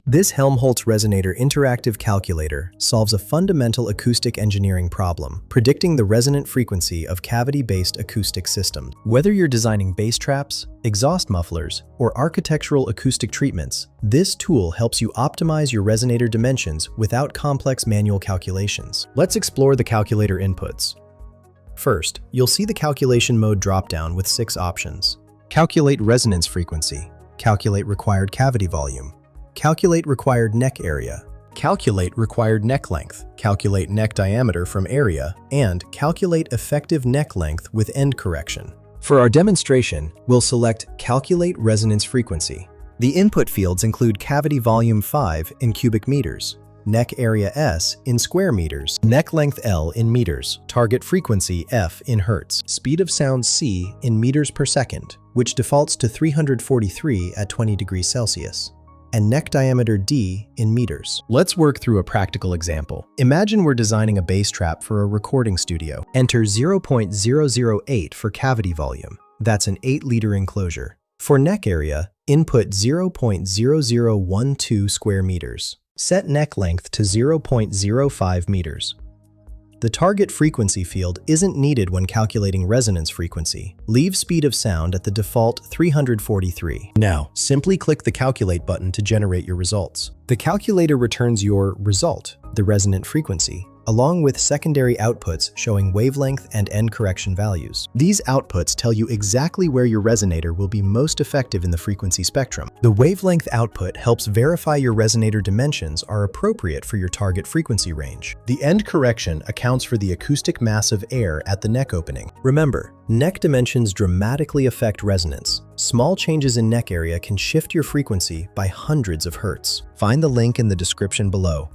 This Helmholtz Resonator interactive calculator solves a fundamental acoustic engineering problem, predicting the resonant frequency of cavity-based acoustic systems. Whether you're designing bass traps, exhaust mufflers, or architectural acoustic treatments, this tool helps you optimize your resonator dimensions without complex manual calculations. Let's explore the calculator inputs. First, you'll see the calculation mode dropdown with 6 options. Calculate resonance frequency, calculate required cavity volume, calculate required neck area, calculate required neck length, calculate neck diameter from area, and calculate effective neck length with end correction. For our demonstration, we'll select Calculate Resonance Frequency. The input fields include cavity volume 5 in cubic meters, neck area S in square meters, neck length L in meters, target frequency F in hertz, speed of sound C in meters per second, which defaults to 343 at 20 degrees Celsius, and neck diameter D in meters. Let's work through a practical example. Imagine we're designing a bass trap for a recording studio. Enter 0.008 for cavity volume. That's an 8-liter enclosure. For neck area, input 0.0012 square meters. Set neck length to 0.05 meters. The target frequency field isn't needed when calculating resonance frequency. Leave speed of sound at the default 343. Now, simply click the Calculate button to generate your results. The calculator returns your result, the resonant frequency, along with secondary outputs showing wavelength and end correction values. These outputs tell you exactly where your resonator will be most effective in the frequency spectrum. The wavelength output helps verify your resonator dimensions are appropriate for your target frequency range. The end correction accounts for the acoustic mass of air at the neck opening. Remember, neck dimensions dramatically affect resonance. Small changes in neck area can shift your frequency by hundreds of hertz. Find the link in the description below.